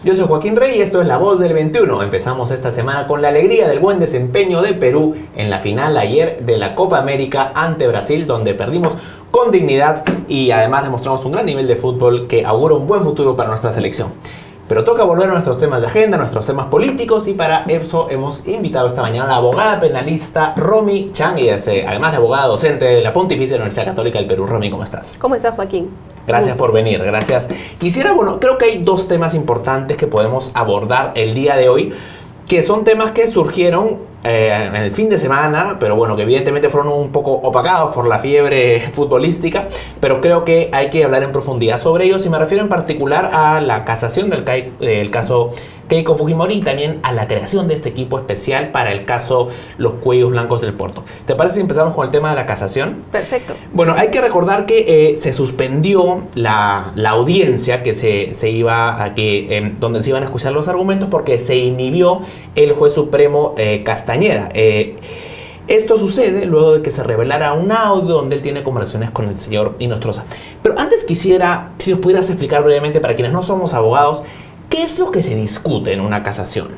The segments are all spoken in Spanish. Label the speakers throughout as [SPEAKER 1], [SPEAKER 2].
[SPEAKER 1] Yo soy Joaquín Rey y esto es La Voz del 21. Empezamos esta semana con la alegría del buen desempeño de Perú en la final ayer de la Copa América ante Brasil, donde perdimos con dignidad y además demostramos un gran nivel de fútbol que augura un buen futuro para nuestra selección. Pero toca volver a nuestros temas de agenda, nuestros temas políticos, y para eso hemos invitado esta mañana a la abogada penalista Romy Chang, y además de abogada docente de la Pontificia Universidad Católica del Perú. Romy, ¿cómo estás?
[SPEAKER 2] ¿Cómo estás, Joaquín?
[SPEAKER 1] Gracias por venir, gracias. Creo que hay dos temas importantes que podemos abordar el día de hoy, que son temas que surgieron en el fin de semana, pero bueno, que evidentemente fueron un poco opacados por la fiebre futbolística, pero creo que hay que hablar en profundidad sobre ellos, y me refiero en particular a la casación del caso Keiko Fujimori y también a la creación de este equipo especial para el caso Los Cuellos Blancos del Puerto. ¿Te parece si empezamos con el tema de la casación?
[SPEAKER 2] Perfecto.
[SPEAKER 1] Bueno, hay que recordar que se suspendió la audiencia que donde se iban a escuchar los argumentos, porque se inhibió el juez supremo Castañeda. Esto sucede luego de que se revelara un audio donde él tiene conversaciones con el señor Inostroza. Pero antes quisiera, si nos pudieras explicar brevemente, para quienes no somos abogados, ¿qué es lo que se discute en una casación?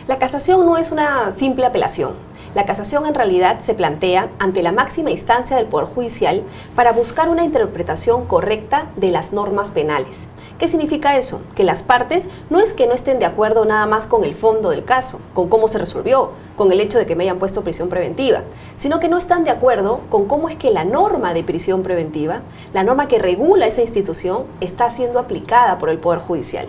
[SPEAKER 2] La casación no es una simple apelación. La casación en realidad se plantea ante la máxima instancia del Poder Judicial para buscar una interpretación correcta de las normas penales. ¿Qué significa eso? Que las partes no es que no estén de acuerdo nada más con el fondo del caso, con cómo se resolvió, con el hecho de que me hayan puesto prisión preventiva, sino que no están de acuerdo con cómo es que la norma de prisión preventiva, la norma que regula esa institución, está siendo aplicada por el Poder Judicial.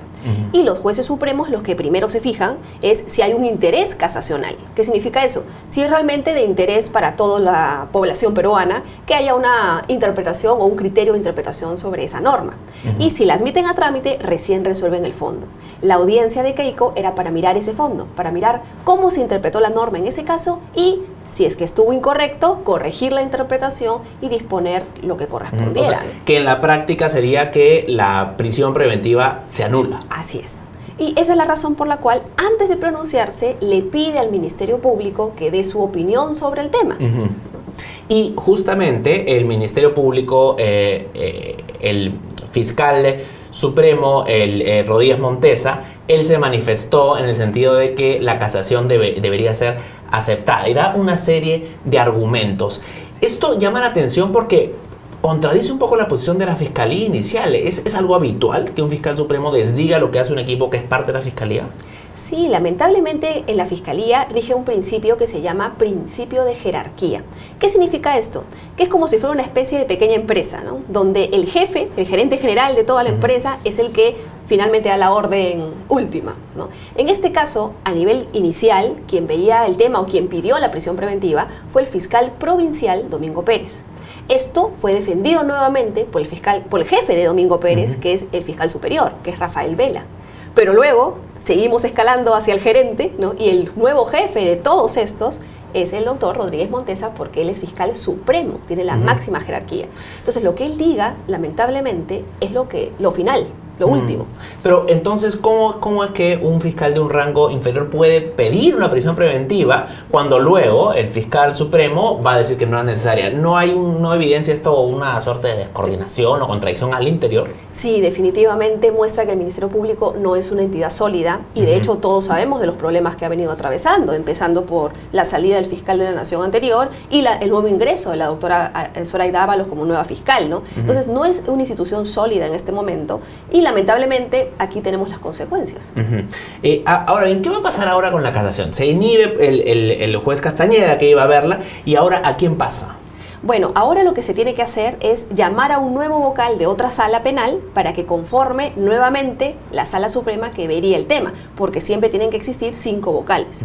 [SPEAKER 2] Y los jueces supremos los que primero se fijan es si hay un interés casacional. ¿Qué significa eso? Si es realmente de interés para toda la población peruana que haya una interpretación o un criterio de interpretación sobre esa norma. Y si la admiten a trámite, recién resuelven el fondo. La audiencia de Keiko era para mirar ese fondo, para mirar cómo se interpretó la norma en ese caso y, si es que estuvo incorrecto, corregir la interpretación y disponer lo que correspondiera.
[SPEAKER 1] O sea, que en la práctica sería que la prisión preventiva se anula.
[SPEAKER 2] Así es. Y esa es la razón por la cual, antes de pronunciarse, le pide al Ministerio Público que dé su opinión sobre el tema.
[SPEAKER 1] Y justamente el Ministerio Público, el fiscal supremo, Rodríguez Montesa, él se manifestó en el sentido de que la casación debería ser aceptada. Y da una serie de argumentos. Esto llama la atención porque contradice un poco la posición de la Fiscalía inicial. ¿Es algo habitual que un fiscal supremo desdiga lo que hace un equipo que es parte de la Fiscalía?
[SPEAKER 2] Sí, lamentablemente en la Fiscalía rige un principio que se llama principio de jerarquía. ¿Qué significa esto? Que es como si fuera una especie de pequeña empresa, ¿no? Donde el jefe, el gerente general de toda la empresa, es el que finalmente da la orden última, ¿no? En este caso, a nivel inicial, quien veía el tema o quien pidió la prisión preventiva fue el fiscal provincial Domingo Pérez. Esto fue defendido nuevamente por el jefe de Domingo Pérez, que es el fiscal superior, que es Rafael Vela. Pero luego seguimos escalando hacia el gerente, ¿no? Y el nuevo jefe de todos estos es el doctor Rodríguez Montesa, porque él es fiscal supremo, tiene la máxima jerarquía. Entonces, lo que él diga, lamentablemente, es lo final, lo último.
[SPEAKER 1] Pero entonces, ¿cómo es que un fiscal de un rango inferior puede pedir una prisión preventiva cuando luego el fiscal supremo va a decir que no es necesaria? ¿No evidencia esto una suerte de descoordinación o contradicción al interior?
[SPEAKER 2] Sí, definitivamente muestra que el Ministerio Público no es una entidad sólida y de hecho todos sabemos de los problemas que ha venido atravesando, empezando por la salida del fiscal de la Nación anterior y el nuevo ingreso de la doctora Zoraida Ábalos como nueva fiscal, ¿no? Entonces no es una institución sólida en este momento y lamentablemente aquí tenemos las consecuencias.
[SPEAKER 1] Ahora bien, ¿qué va a pasar ahora con la casación? Se inhibe el juez Castañeda, que iba a verla, y ahora ¿a quién pasa?
[SPEAKER 2] Bueno, ahora lo que se tiene que hacer es llamar a un nuevo vocal de otra sala penal para que conforme nuevamente la sala suprema que vería el tema, porque siempre tienen que existir 5 vocales.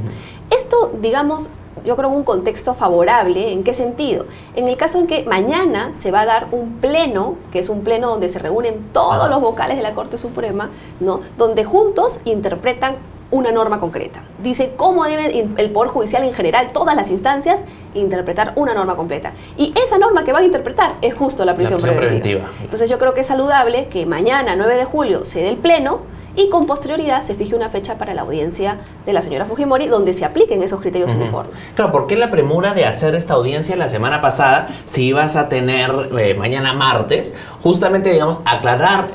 [SPEAKER 2] Esto, digamos, yo creo un contexto favorable. ¿En qué sentido? En el caso en que mañana se va a dar un pleno, que es un pleno donde se reúnen todos los vocales de la Corte Suprema, ¿no? Donde juntos interpretan una norma concreta. Dice cómo debe el Poder Judicial en general, todas las instancias, interpretar una norma completa. Y esa norma que van a interpretar es justo la prisión preventiva. Entonces yo creo que es saludable que mañana, 9 de julio, se dé el pleno y con posterioridad se fije una fecha para la audiencia de la señora Fujimori donde se apliquen esos criterios uniformes.
[SPEAKER 1] Claro, ¿por qué la premura de hacer esta audiencia la semana pasada si ibas a tener mañana martes? Justamente, digamos, aclarar,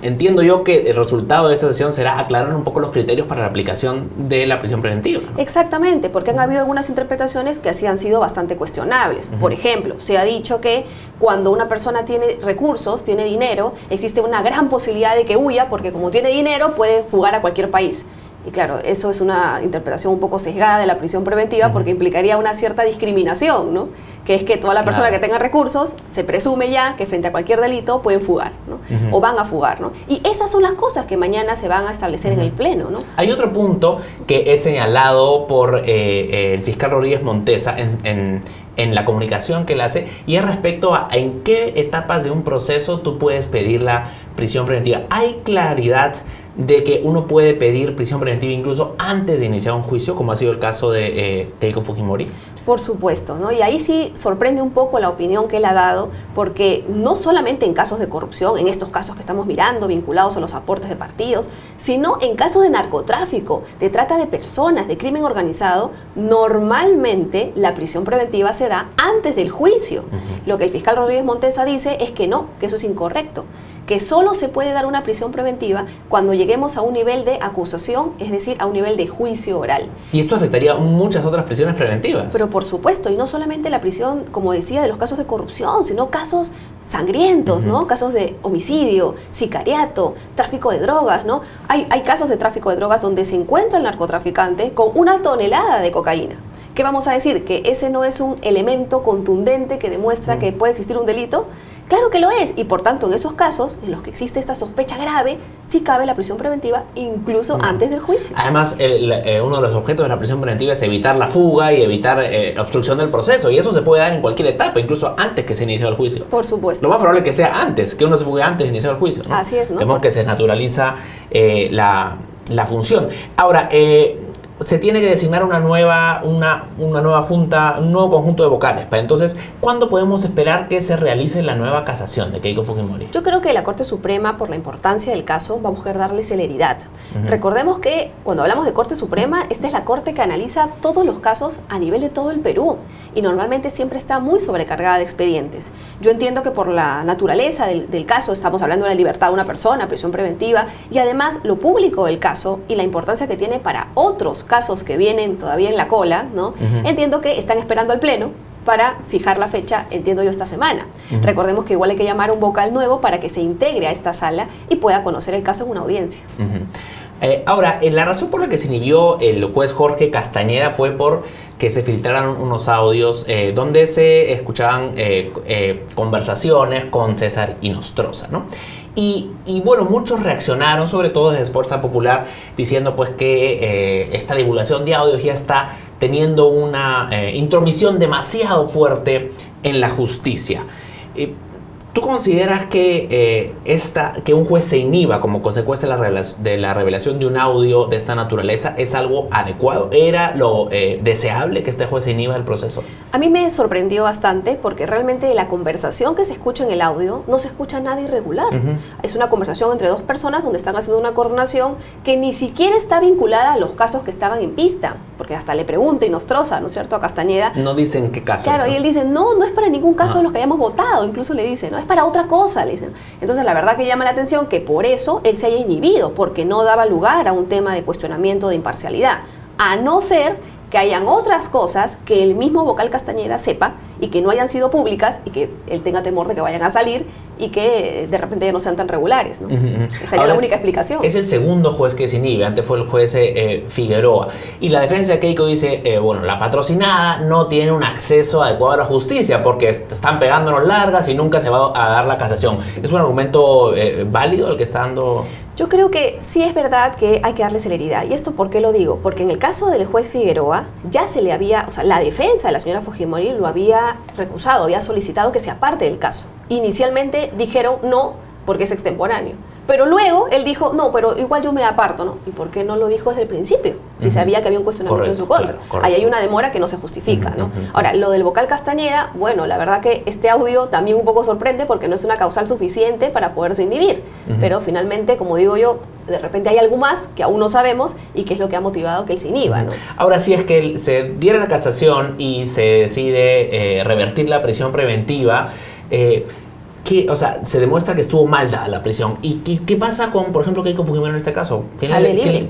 [SPEAKER 1] entiendo yo que el resultado de esta sesión será aclarar un poco los criterios para la aplicación de la prisión preventiva, ¿no?
[SPEAKER 2] Exactamente, porque han habido algunas interpretaciones que así han sido bastante cuestionables. Por ejemplo, se ha dicho que cuando una persona tiene recursos, tiene dinero, existe una gran posibilidad de que huya porque como tiene dinero puede fugar a cualquier país. Y claro, eso es una interpretación un poco sesgada de la prisión preventiva porque implicaría una cierta discriminación, ¿no? Que es que toda la persona que tenga recursos se presume ya que frente a cualquier delito pueden fugar, ¿no? O van a fugar, ¿no? Y esas son las cosas que mañana se van a establecer en el Pleno, ¿no?
[SPEAKER 1] Hay otro punto que es señalado por el fiscal Rodríguez Montesa en la comunicación que él hace, y es respecto a en qué etapas de un proceso tú puedes pedir la prisión preventiva. ¿Hay claridad de que uno puede pedir prisión preventiva incluso antes de iniciar un juicio, como ha sido el caso de Keiko Fujimori?
[SPEAKER 2] Por supuesto, ¿no? Y ahí sí sorprende un poco la opinión que él ha dado, porque no solamente en casos de corrupción, en estos casos que estamos mirando, vinculados a los aportes de partidos, sino en casos de narcotráfico, de trata de personas, de crimen organizado, normalmente la prisión preventiva se da antes del juicio. Lo que el fiscal Rodríguez Montesa dice es que no, que eso es incorrecto, que solo se puede dar una prisión preventiva cuando lleguemos a un nivel de acusación, es decir, a un nivel de juicio oral.
[SPEAKER 1] Y esto afectaría muchas otras prisiones preventivas.
[SPEAKER 2] Pero por supuesto, y no solamente la prisión, como decía, de los casos de corrupción, sino casos sangrientos, ¿no? Casos de homicidio, sicariato, tráfico de drogas, ¿no? Hay casos de tráfico de drogas donde se encuentra el narcotraficante con 1 tonelada de cocaína. ¿Qué vamos a decir? ¿Que ese no es un elemento contundente que demuestra que puede existir un delito? Claro que lo es, y por tanto en esos casos en los que existe esta sospecha grave, sí cabe la prisión preventiva incluso antes del juicio.
[SPEAKER 1] Además, uno de los objetos de la prisión preventiva es evitar la fuga y evitar la obstrucción del proceso, y eso se puede dar en cualquier etapa, incluso antes que se inicie el juicio.
[SPEAKER 2] Por supuesto.
[SPEAKER 1] Lo más probable es que sea antes, que uno se fugue antes de iniciar el juicio, ¿no?
[SPEAKER 2] Así es, ¿no?
[SPEAKER 1] Vemos que se naturaliza la función. Ahora, se tiene que designar una nueva junta, un nuevo conjunto de vocales. Entonces, ¿cuándo podemos esperar que se realice la nueva casación de Keiko Fujimori?
[SPEAKER 2] Yo creo que la Corte Suprema, por la importancia del caso, va a buscar darle celeridad. Recordemos que cuando hablamos de Corte Suprema, esta es la Corte que analiza todos los casos a nivel de todo el Perú y normalmente siempre está muy sobrecargada de expedientes. Yo entiendo que por la naturaleza del caso, estamos hablando de la libertad de una persona, prisión preventiva, y además lo público del caso y la importancia que tiene para otros casos que vienen todavía en la cola, ¿no? Entiendo que están esperando al Pleno para fijar la fecha, entiendo yo, esta semana. Recordemos que igual hay que llamar a un vocal nuevo para que se integre a esta sala y pueda conocer el caso en una audiencia.
[SPEAKER 1] Ahora, la razón por la que se inhibió el juez Jorge Castañeda fue por que se filtraron unos audios donde se escuchaban conversaciones con César Inostroza, ¿no? Y bueno, muchos reaccionaron, sobre todo desde Fuerza Popular, diciendo pues que esta divulgación de audios ya está teniendo una intromisión demasiado fuerte en la justicia. ¿Tú consideras que un juez se inhiba como consecuencia de la revelación de un audio de esta naturaleza es algo adecuado? ¿Era lo deseable que este juez se inhiba del proceso?
[SPEAKER 2] A mí me sorprendió bastante porque realmente la conversación que se escucha en el audio no se escucha nada irregular. Es una conversación entre dos personas donde están haciendo una coordinación que ni siquiera está vinculada a los casos que estaban en pista, porque hasta le pregunta Inostroza, ¿no es cierto?, a Castañeda.
[SPEAKER 1] No dicen qué caso.
[SPEAKER 2] Claro, y él dice, no es para ningún caso de los que hayamos votado, incluso le dice, no es para otra cosa, le dicen. Entonces la verdad que llama la atención que por eso él se haya inhibido, porque no daba lugar a un tema de cuestionamiento de imparcialidad, a no ser que hayan otras cosas que el mismo vocal Castañeda sepa y que no hayan sido públicas y que él tenga temor de que vayan a salir y que de repente ya no sean tan regulares, ¿no? Esa es la única explicación.
[SPEAKER 1] Es el segundo juez que se inhibe, antes fue el juez Figueroa. Y la defensa de Keiko dice, bueno, la patrocinada no tiene un acceso adecuado a la justicia porque están pegándonos largas y nunca se va a dar la casación. ¿Es un argumento válido el que está dando?
[SPEAKER 2] Yo creo que sí es verdad que hay que darle celeridad. ¿Y esto por qué lo digo? Porque en el caso del juez Figueroa ya se le había, o sea, la defensa de la señora Fujimori lo había recusado, había solicitado que se aparte del caso. Inicialmente dijeron no porque es extemporáneo. Pero luego él dijo, no, pero igual yo me aparto, ¿no? ¿Y por qué no lo dijo desde el principio? Si sabía que había un cuestionamiento en su contra.
[SPEAKER 1] Claro,
[SPEAKER 2] ahí hay una demora que no se justifica, ¿no? Ahora, lo del vocal Castañeda, bueno, la verdad que este audio también un poco sorprende porque no es una causal suficiente para poderse inhibir. Pero finalmente, como digo yo, de repente hay algo más que aún no sabemos y que es lo que ha motivado que él se inhiba, ¿no?
[SPEAKER 1] Ahora, si es que se diera la casación y se decide revertir la prisión preventiva, o sea, se demuestra que estuvo mal dada la prisión. ¿Y qué pasa con, por ejemplo, Keiko Fujimori en este caso?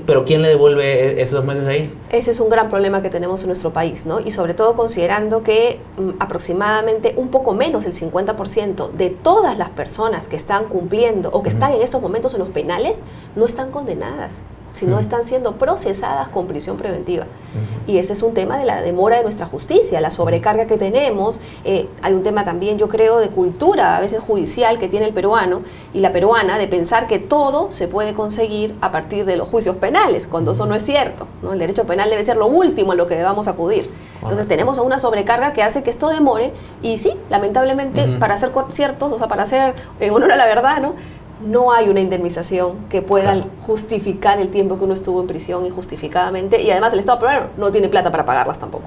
[SPEAKER 1] ¿Pero quién le devuelve esos meses ahí?
[SPEAKER 2] Ese es un gran problema que tenemos en nuestro país, ¿no? Y sobre todo considerando que aproximadamente un poco menos del 50% de todas las personas que están cumpliendo o que están en estos momentos en los penales no están condenadas, sino están siendo procesadas con prisión preventiva. Y ese es un tema de la demora de nuestra justicia, la sobrecarga que tenemos. Hay un tema también, yo creo, de cultura, a veces judicial, que tiene el peruano y la peruana, de pensar que todo se puede conseguir a partir de los juicios penales, cuando eso no es cierto, ¿no? El derecho penal debe ser lo último a lo que debamos acudir. Entonces tenemos una sobrecarga que hace que esto demore y sí, lamentablemente, para ser ciertos, o sea, para hacer en honor a la verdad, no hay una indemnización que pueda justificar el tiempo que uno estuvo en prisión injustificadamente, y además el Estado peruano no tiene plata para pagarlas tampoco.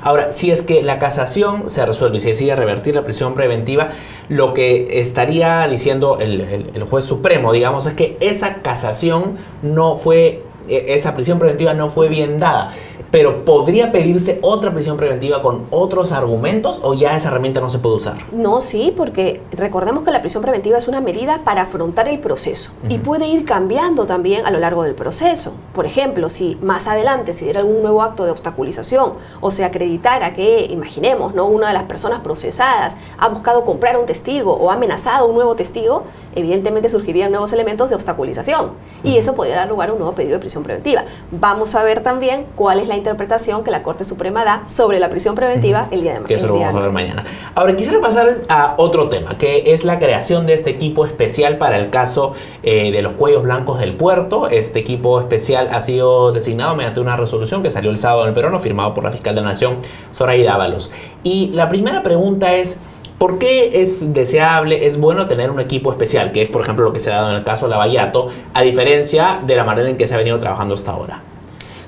[SPEAKER 1] Ahora, si es que la casación se resuelve y se decide revertir la prisión preventiva, lo que estaría diciendo el juez supremo, digamos, es que esa casación no fue, esa prisión preventiva no fue bien dada. Pero ¿podría pedirse otra prisión preventiva con otros argumentos o ya esa herramienta no se puede usar?
[SPEAKER 2] No, sí, porque recordemos que la prisión preventiva es una medida para afrontar el proceso y puede ir cambiando también a lo largo del proceso. Por ejemplo, si más adelante se diera algún nuevo acto de obstaculización o se acreditara que, imaginemos, ¿no?, una de las personas procesadas ha buscado comprar a un testigo o ha amenazado a un nuevo testigo, evidentemente surgirían nuevos elementos de obstaculización y eso podría dar lugar a un nuevo pedido de prisión preventiva. Vamos a ver también cuál es la interpretación que la Corte Suprema da sobre la prisión preventiva el día de mañana.
[SPEAKER 1] Que eso lo vamos a ver mañana. Ahora, quisiera pasar a otro tema, que es la creación de este equipo especial para el caso de los cuellos blancos del puerto. Este equipo especial ha sido designado mediante una resolución que salió el sábado en el Peruano, firmado por la fiscal de la Nación, Zoraida Ábalos. Y la primera pregunta es, ¿por qué es deseable, es bueno tener un equipo especial? Que es, por ejemplo, lo que se ha dado en el caso Lavallato, a diferencia de la manera en que se ha venido trabajando hasta ahora.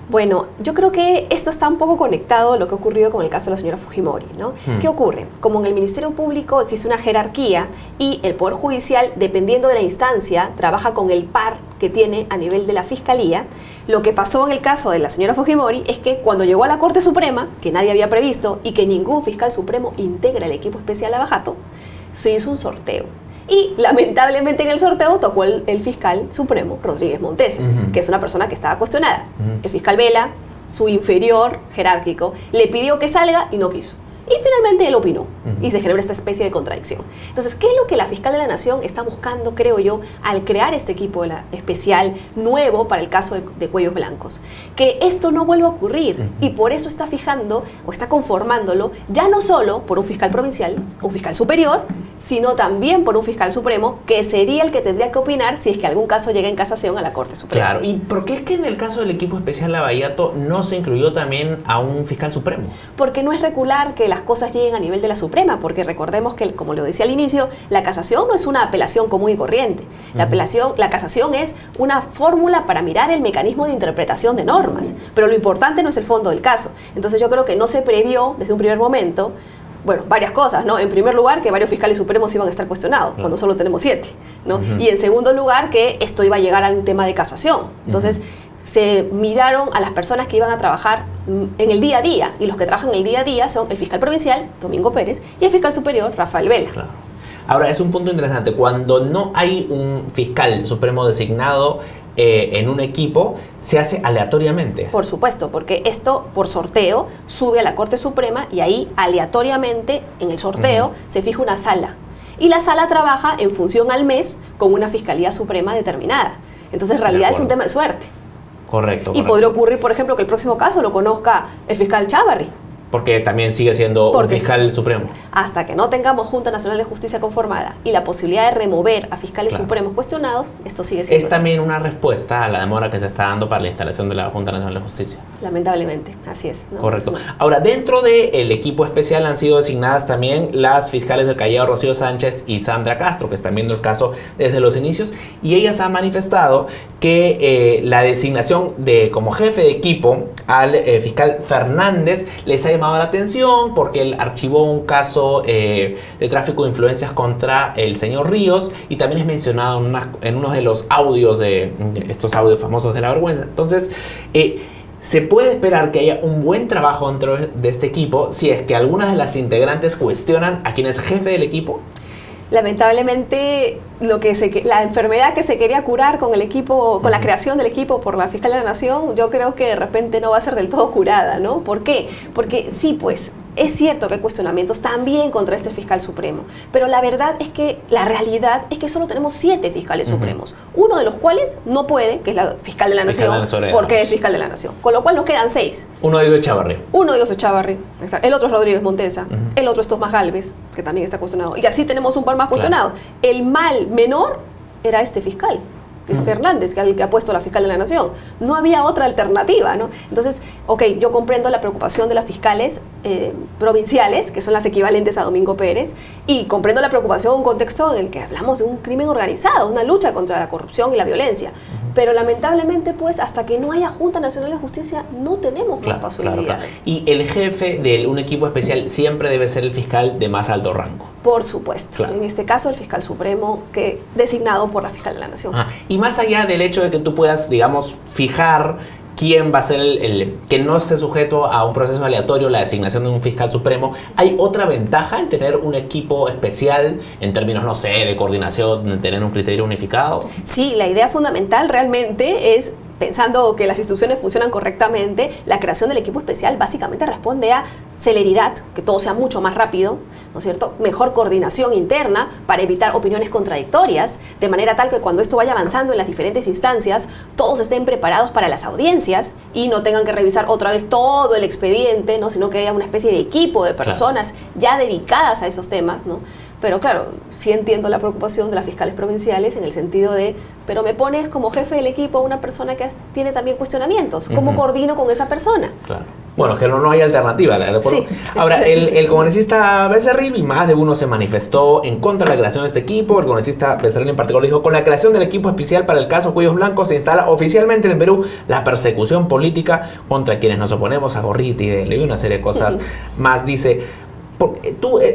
[SPEAKER 2] Bueno, yo creo que esto está un poco conectado a lo que ha ocurrido con el caso de la señora Fujimori, ¿no? ¿Qué ocurre? Como en el Ministerio Público existe una jerarquía y el Poder Judicial, dependiendo de la instancia, trabaja con el par que tiene a nivel de la Fiscalía. Lo que pasó en el caso de la señora Fujimori es que cuando llegó a la Corte Suprema, que nadie había previsto y que ningún fiscal supremo integra el equipo especial Lavajato, se hizo un sorteo. Y lamentablemente en el sorteo tocó el fiscal supremo Rodríguez Montese, que es una persona que estaba cuestionada. El fiscal Vela, su inferior jerárquico, le pidió que salga y no quiso. Y finalmente él opinó y se generó esta especie de contradicción. Entonces, ¿qué es lo que la fiscal de la Nación está buscando, creo yo, al crear este equipo especial nuevo para el caso de cuellos blancos? Que esto no vuelva a ocurrir y por eso está fijando o está conformándolo ya no solo por un fiscal provincial, un fiscal superior, sino también por un fiscal supremo que sería el que tendría que opinar si es que algún caso llega en casación a la Corte Suprema.
[SPEAKER 1] Claro, ¿y por qué es que en el caso del equipo especial Lavallato no se incluyó también a un fiscal supremo?
[SPEAKER 2] Porque no es regular que las cosas lleguen a nivel de la Suprema, porque recordemos que, como lo decía al inicio, la casación no es una apelación común y corriente. La casación es una fórmula para mirar el mecanismo de interpretación de normas, pero lo importante no es el fondo del caso. Entonces yo creo que no se previó desde un primer momento, bueno, varias cosas, ¿no? En primer lugar, que varios fiscales supremos iban a estar cuestionados, cuando solo tenemos 7, ¿no? Y en segundo lugar, que esto iba a llegar a un tema de casación. Entonces, se miraron a las personas que iban a trabajar en el día a día, y los que trabajan en el día a día son el fiscal provincial, Domingo Pérez, y el fiscal superior, Rafael Vela.
[SPEAKER 1] Claro. Ahora, es un punto interesante. Cuando no hay un fiscal supremo designado en un equipo, se hace aleatoriamente.
[SPEAKER 2] Por supuesto, porque esto por sorteo sube a la Corte Suprema y ahí aleatoriamente en el sorteo se fija una sala. Y la sala trabaja en función al mes con una Fiscalía Suprema determinada. Entonces, en realidad es un tema de suerte.
[SPEAKER 1] Correcto.
[SPEAKER 2] Y podría ocurrir, por ejemplo, que el próximo caso lo conozca el fiscal Chávarri,
[SPEAKER 1] Porque también sigue siendo un fiscal supremo.
[SPEAKER 2] Hasta que no tengamos Junta Nacional de Justicia conformada y la posibilidad de remover a fiscales supremos cuestionados, esto sigue siendo...
[SPEAKER 1] Es también una respuesta a la demora que se está dando para la instalación de la Junta Nacional de Justicia.
[SPEAKER 2] Lamentablemente, así es, ¿no?
[SPEAKER 1] Correcto. Ahora, dentro del equipo especial han sido designadas también las fiscales del Callao, Rocío Sánchez y Sandra Castro, que están viendo el caso desde los inicios, y ellas han manifestado que la designación como jefe de equipo al fiscal Fernández les ha llamado la atención porque él archivó un caso de tráfico de influencias contra el señor Ríos y también es mencionado en uno de los audios de estos audios famosos de la vergüenza. Entonces, se puede esperar que haya un buen trabajo dentro de este equipo si es que algunas de las integrantes cuestionan a quien es jefe del equipo.
[SPEAKER 2] Lamentablemente, la enfermedad que se quería curar con el equipo, con la creación del equipo por la Fiscalía de la Nación, yo creo que de repente no va a ser del todo curada, ¿no? ¿Por qué? Porque sí, pues, es cierto que hay cuestionamientos también contra este fiscal supremo, pero la verdad es que la realidad es que solo tenemos 7 fiscales supremos, uno de los cuales no puede, que es la fiscal de la Nación, porque es fiscal de la Nación, con lo cual nos quedan 6.
[SPEAKER 1] Uno de ellos es Echavarri.
[SPEAKER 2] Uno de ellos es Echavarri, el otro es Rodríguez Montesa, el otro es Tomás Gálvez, que también está cuestionado, y así tenemos un par más cuestionados. El mal menor era este fiscal, que es Fernández, que es el que ha puesto la fiscal de la Nación. No había otra alternativa, ¿no? Entonces, yo comprendo la preocupación de las fiscales provinciales, que son las equivalentes a Domingo Pérez, y comprendo la preocupación en un contexto en el que hablamos de un crimen organizado, una lucha contra la corrupción y la violencia. Pero lamentablemente, pues, hasta que no haya Junta Nacional de Justicia, no tenemos más posibilidades.
[SPEAKER 1] Claro. Y el jefe de un equipo especial siempre debe ser el fiscal de más alto rango.
[SPEAKER 2] Por supuesto. En este caso, el fiscal supremo, designado por la fiscal de la Nación.
[SPEAKER 1] Y más allá del hecho de que tú puedas, digamos, fijar quién va a ser que no esté sujeto a un proceso aleatorio, la designación de un fiscal supremo, ¿hay otra ventaja en tener un equipo especial en términos, no sé, de coordinación, de tener un criterio unificado?
[SPEAKER 2] Sí, la idea fundamental realmente es, pensando que las instituciones funcionan correctamente, la creación del equipo especial básicamente responde a celeridad, que todo sea mucho más rápido, ¿no es cierto? Mejor coordinación interna para evitar opiniones contradictorias, de manera tal que cuando esto vaya avanzando en las diferentes instancias, todos estén preparados para las audiencias y no tengan que revisar otra vez todo el expediente, ¿no? Sino que haya una especie de equipo de personas ya dedicadas a esos temas, ¿no? Pero claro, sí entiendo la preocupación de las fiscales provinciales en el sentido de, pero me pones como jefe del equipo a una persona que tiene también cuestionamientos. ¿Cómo coordino con esa persona?
[SPEAKER 1] Claro. Bueno, es que no hay alternativa, ¿de acuerdo? Sí. Ahora, el congresista Becerril, y más de uno se manifestó en contra de la creación de este equipo. El congresista Becerril en particular dijo: con la creación del equipo especial para el caso Cuellos Blancos se instala oficialmente en Perú la persecución política contra quienes nos oponemos a Gorriti, y una serie de cosas más. Dice,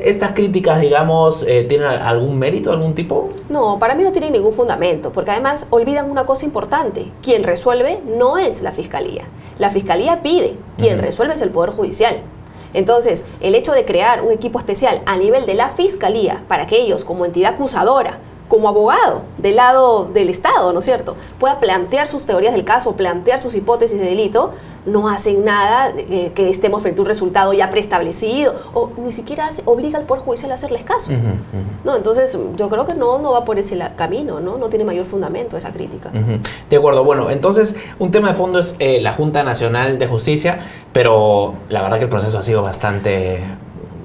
[SPEAKER 1] ¿estas críticas, digamos, tienen algún mérito, algún tipo?
[SPEAKER 2] No, para mí no tienen ningún fundamento, porque además olvidan una cosa importante. Quien resuelve no es la Fiscalía. La Fiscalía pide, quien resuelve es el Poder Judicial. Entonces, el hecho de crear un equipo especial a nivel de la Fiscalía, para que ellos, como entidad acusadora, como abogado del lado del Estado, ¿no es cierto?, pueda plantear sus teorías del caso, plantear sus hipótesis de delito, no hacen nada que estemos frente a un resultado ya preestablecido, o ni siquiera obliga al Poder Judicial a hacerles caso. ¿No? Entonces, yo creo que no va por ese camino, ¿no? No tiene mayor fundamento esa crítica.
[SPEAKER 1] De acuerdo. Bueno, entonces, un tema de fondo es la Junta Nacional de Justicia, pero la verdad que el proceso ha sido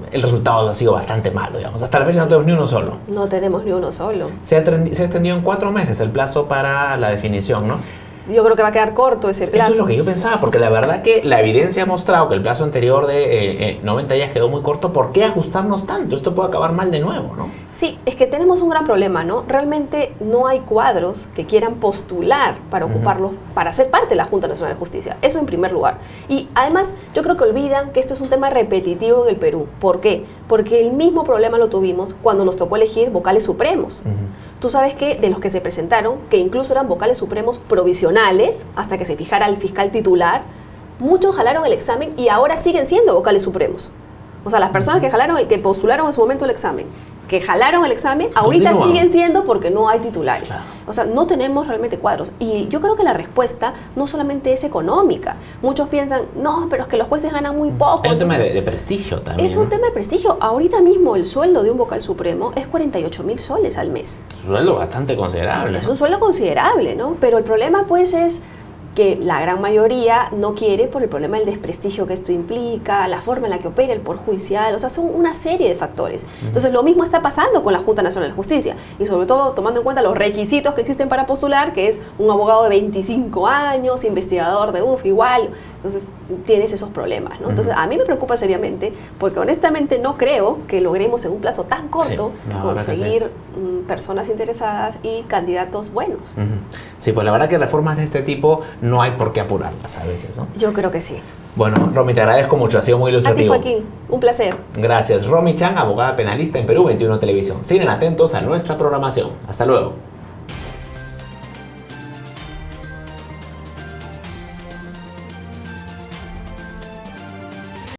[SPEAKER 1] el resultado ha sido bastante malo, digamos. Hasta la fecha no tenemos ni uno solo.
[SPEAKER 2] No tenemos ni uno solo.
[SPEAKER 1] Se ha extendido en 4 meses el plazo para la definición, ¿no?
[SPEAKER 2] Yo creo que va a quedar corto ese plazo.
[SPEAKER 1] Eso es lo que yo pensaba, porque la verdad que la evidencia ha mostrado que el plazo anterior de 90 días quedó muy corto. ¿Por qué ajustarnos tanto? Esto puede acabar mal de nuevo, ¿no?
[SPEAKER 2] Sí, es que tenemos un gran problema, ¿no? Realmente no hay cuadros que quieran postular para ocuparlos, para ser parte de la Junta Nacional de Justicia. Eso en primer lugar. Y además, yo creo que olvidan que esto es un tema repetitivo en el Perú. ¿Por qué? Porque el mismo problema lo tuvimos cuando nos tocó elegir vocales supremos. Tú sabes que de los que se presentaron, que incluso eran vocales supremos provisionales, hasta que se fijara el fiscal titular, muchos jalaron el examen y ahora siguen siendo vocales supremos. O sea, las personas que postularon en su momento el examen, que jalaron el examen, ahorita siguen siendo porque no hay titulares. Claro. O sea, no tenemos realmente cuadros. Y yo creo que la respuesta no solamente es económica. Muchos piensan, no, pero es que los jueces ganan muy poco.
[SPEAKER 1] Es un tema de prestigio también.
[SPEAKER 2] Es un tema de prestigio. Ahorita mismo el sueldo de un vocal supremo es 48,000 soles al mes.
[SPEAKER 1] Es un sueldo bastante considerable.
[SPEAKER 2] Es un sueldo considerable, ¿no? Pero el problema pues es que la gran mayoría no quiere por el problema del desprestigio que esto implica, la forma en la que opera el Poder Judicial, o sea, son una serie de factores. Entonces, lo mismo está pasando con la Junta Nacional de Justicia, y sobre todo tomando en cuenta los requisitos que existen para postular, que es un abogado de 25 años, investigador de igual, entonces tienes esos problemas, ¿no? Entonces, a mí me preocupa seriamente, porque honestamente no creo que logremos en un plazo tan corto conseguir personas interesadas y candidatos buenos.
[SPEAKER 1] Sí, pues la verdad que reformas de este tipo no hay por qué apurarlas a veces, ¿no?
[SPEAKER 2] Yo creo que sí.
[SPEAKER 1] Bueno, Romy, te agradezco mucho, ha sido muy ilustrativo.
[SPEAKER 2] A ti, Joaquín, un placer.
[SPEAKER 1] Gracias. Romy Chan, abogada penalista en Perú 21 Televisión. Sigan atentos a nuestra programación. Hasta luego.